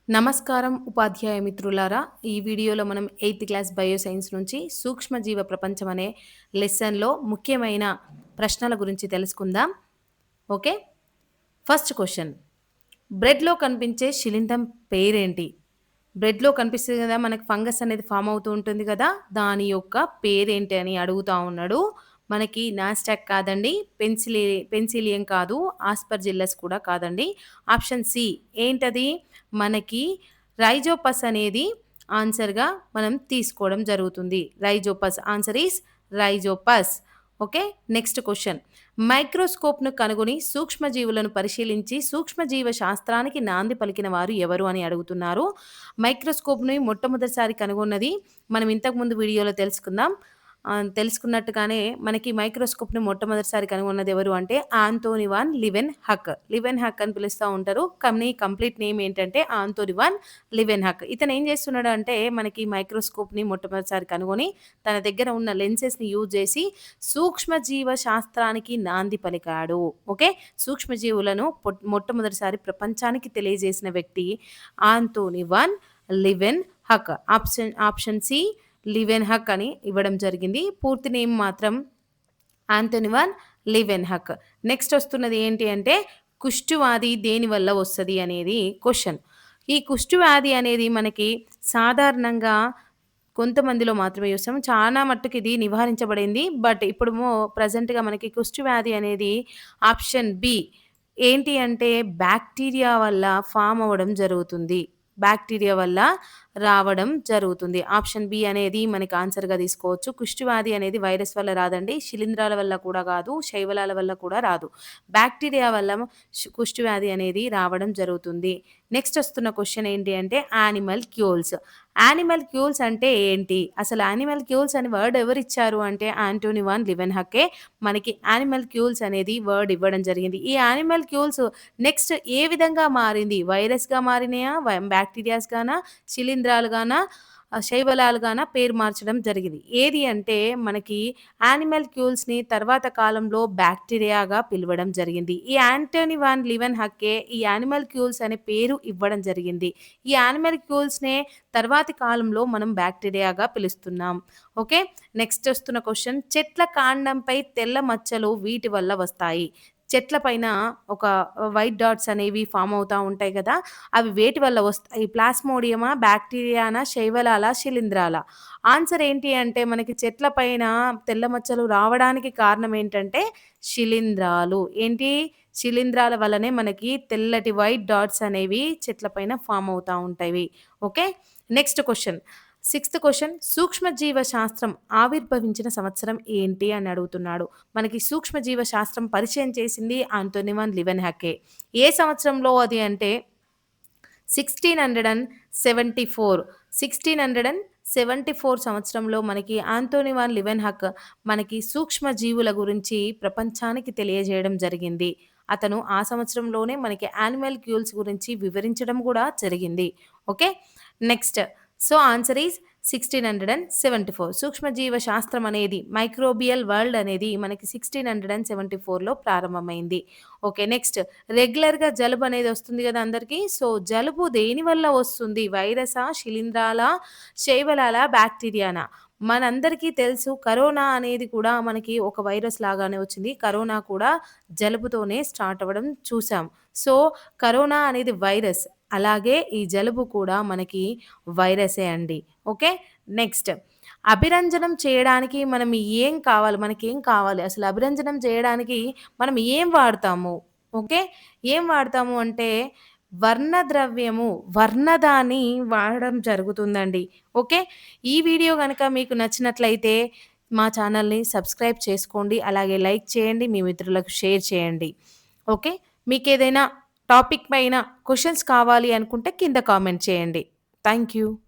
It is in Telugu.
నమస్కారం ఉపాధ్యాయ మిత్రులారా! ఈ వీడియోలో మనం 8థ్ క్లాస్ బయో సైన్స్ నుంచి సూక్ష్మజీవ ప్రపంచం అనే లెసన్‌లో ముఖ్యమైన ప్రశ్నల గురించి తెలుసుకుందాం. ఓకే. First question. బ్రెడ్‌లో కనిపించే శిలీంధ్రం పేరేంటి? బ్రెడ్‌లో కనిపిస్తది గదా! మనకి ఫంగస్ అనేది ఫార్మ్ అవుతూ ఉంటుంది గదా! దాని యొక్క పేరేంటి అని అడుగుతా ఉన్నాడు. మనకి నాస్టాక్ కాదండి. పెన్సిలియం కాదు. ఆస్పర్జిల్లస్ కూడా కాదండి. ఆప్షన్ సి ఏంటది? మనకి రైజోపస్ అనేది ఆన్సర్‌గా మనం తీసుకోవడం జరుగుతుంది. Rhizopus. Answer is rhizopus. Okay. Next question. మైక్రోస్కోప్‌ను కనుగొని సూక్ష్మజీవులను పరిశీలించి సూక్ష్మజీవ శాస్త్రానికి నాంది పలికిన వారు ఎవరు అని అడుగుతున్నారు. మైక్రోస్కోప్‌ని మొట్టమొదటిసారి కనుగొన్నది మనం ఇంతకుముందు వీడియోలో తెలుసుకుందాం. తెలుసుకున్నట్టుగానే మనకి మైక్రోస్కోప్‌ని మొట్టమొదటిసారి కనుగొన్నది ఎవరు అంటే ఆంటోని వాన్ లివెన్‌హక్. లివెన్‌హక్ అని పిలుస్తా ఉంటారు. కానీ కంప్లీట్ నేమ్ ఏంటంటే ఆంటోని వాన్ లివెన్‌హక్. ఇతను ఏం చేస్తున్నాడంటే మనకి మైక్రోస్కోప్‌ని మొట్టమొదటిసారి కనుగొని తన దగ్గర ఉన్న లెన్సెస్‌ని యూజ్ చేసి సూక్ష్మజీవ శాస్త్రానికి నాంది పలికాడు. ఓకే. సూక్ష్మజీవులను మొట్టమొదటిసారి ప్రపంచానికి తెలియజేసిన వ్యక్తి ఆంటోని వాన్ లివెన్‌హక్. ఆప్షన్ సి లివెన్‌హక్ అని ఇవ్వడం జరిగింది. పూర్తి నేమ్ మాత్రం ఆంటోని వాన్ లివెన్‌హక్. నెక్స్ట్ వస్తున్నది ఏంటి అంటే కుష్ఠువ్యాధి దేనివల్ల వస్తది అనేది క్వెషన్. ఈ కుష్ఠువ్యాధి అనేది మనకి సాధారణంగా కొంతమందిలో మాత్రమే చూస్తాం. చాలా మట్టుకు ఇది నివారించబడింది. బట్ ఇప్పుడేమో ప్రెజెంట్‌గా మనకి కుష్ఠువ్యాధి అనేది ఆప్షన్ బి ఏంటి అంటే బాక్టీరియా వల్ల ఫార్మ్ అవ్వడం జరుగుతుంది. బాక్టీరియా వల్ల రావడం జరుగుతుంది. ఆప్షన్ బి అనేది మనకి ఆన్సర్‌గా తీసుకోవచ్చు. కుష్ఠువ్యాధి అనేది వైరస్ వల్ల రాదండి. శిలీంధ్రాల వల్ల కూడా కాదు. శైవలాల వల్ల కూడా రాదు. బాక్టీరియా వల్ల కుష్ఠువ్యాధి అనేది రావడం జరుగుతుంది. నెక్స్ట్ వస్తున్న క్వెషన్ ఏంటి అంటే యానిమల్ క్యూల్స్. యానిమల్ క్యూల్స్ అంటే ఏంటి? అసలు యానిమల్ క్యూల్స్ అని వర్డ్ ఎవరిచ్చారు అంటే ఆంటోని వాన్ లివెన్‌హక్కే మనకి యానిమల్ క్యూల్స్ అనేది వర్డ్ ఇవ్వడం జరిగింది. ఈ యానిమల్ క్యూల్స్ నెక్స్ట్ ఏ విధంగా మారింది? వైరస్‌గా మారినాయా? బాక్టీరియాస్‌గానా? శిలీంధ్రాలుగానా? శైవలాలుగానా పేరు మార్చడం జరిగింది. ఏది అంటే మనకి యానిమల్ క్యూల్స్‌ని తర్వాత కాలంలో బాక్టీరియాగా పిలవడం జరిగింది. ఈ ఆంటోని వాన్ లివెన్‌హక్కే ఈ యానిమల్ క్యూల్స్ అనే పేరు ఇవ్వడం జరిగింది. ఈ యానిమల్ క్యూల్స్‌నే తర్వాతి కాలంలో మనం బాక్టీరియాగా పిలుస్తున్నాం. ఓకే. నెక్స్ట్ వస్తున్న క్వెషన్ చెట్ల కాండంపై తెల్ల మచ్చలు వీటి వల్ల వస్తాయి. చెట్ల పైన ఒక వైట్ డాట్స్ అనేవి ఫార్మ్ అవుతా ఉంటాయి గదా! అవి వేటి వల్ల వస్తాయి? ప్లాస్మోడియమా? బాక్టీరియానా? శైవలాలా? శిలీంధ్రాలా? ఆన్సర్ ఏంటి అంటే మనకి చెట్ల పైన తెల్ల మచ్చలు రావడానికి కారణం ఏంటంటే శిలీంధ్రాలు. ఏంటి? శిలీంధ్రాల వల్లనే మనకి తెల్లటి వైట్ డాట్స్ అనేవి చెట్ల పైన ఫార్మ్ అవుతా ఉంటాయి. Okay. Next question. Sixth question సూక్ష్మజీవ శాస్త్రం ఆవిర్భవించిన సంవత్సరం ఏంటి అని అడుగుతున్నాడు. మనకి సూక్ష్మజీవ శాస్త్రం పరిచయం చేసింది ఆంటోని వాన్ లివెన్‌హక్కే. ఏ సంవత్సరంలో అది అంటే 1674 1674 సంవత్సరంలో మనకి ఆంటోని వాన్ లివెన్‌హక్ మనకి సూక్ష్మజీవుల గురించి ప్రపంచానికి తెలియజేయడం జరిగింది. అతను ఆ సంవత్సరంలోనే మనకి యానిమల్ క్యూల్స్ గురించి వివరించడం కూడా జరిగింది. Okay. Next. So, answer is 1674 సూక్ష్మజీవ శాస్త్రం అనేది మైక్రోబియల్ వరల్డ్ అనేది మనకి 1674లో ప్రారంభమైంది. ఓకే. నెక్స్ట్ రెగ్యులర్‌గా జలుబు అనేది వస్తుంది గదా! అందరికి. సో, జలుబు దేనివల్ల వస్తుంది? వైరసా? శిలీంధ్రాలా? శైవలాలా? బాక్టీరియానా? మనందరికీ తెలుసు కరోనా అనేది కూడా మనకి ఒక వైరస్ లాగానే వచ్చింది. కరోనా కూడా జలుబుతోనే స్టార్ట్ అవ్వడం చూసాం. సో, కరోనా అనేది వైరస్. అలాగే ఈ జలుబు కూడా మనకి వైరసే అండి. ఓకే. నెక్స్ట్ అభిరంజనం చేయడానికి మనం ఏం కావాలి? మనకేం కావాలి? అసలు అభిరంజనం చేయడానికి మనం ఏం వాడతాము? ఓకే. ఏం వాడతాము అంటే వర్ణద్రవ్యము, వర్ణదాన్ని వాడడం జరుగుతుందండి. ఓకే. ఈ వీడియో గనక మీకు నచ్చినట్లయితే మా ఛానల్‌ని సబ్స్క్రైబ్ చేసుకోండి. అలాగే లైక్ చేయండి. మీ మిత్రులకు షేర్ చేయండి. ఓకే. మీకేదైనా టాపిక్ పైన క్వెషన్స్ కావాలి అనుకుంటే కింద కామెంట్ చేయండి. Thank you.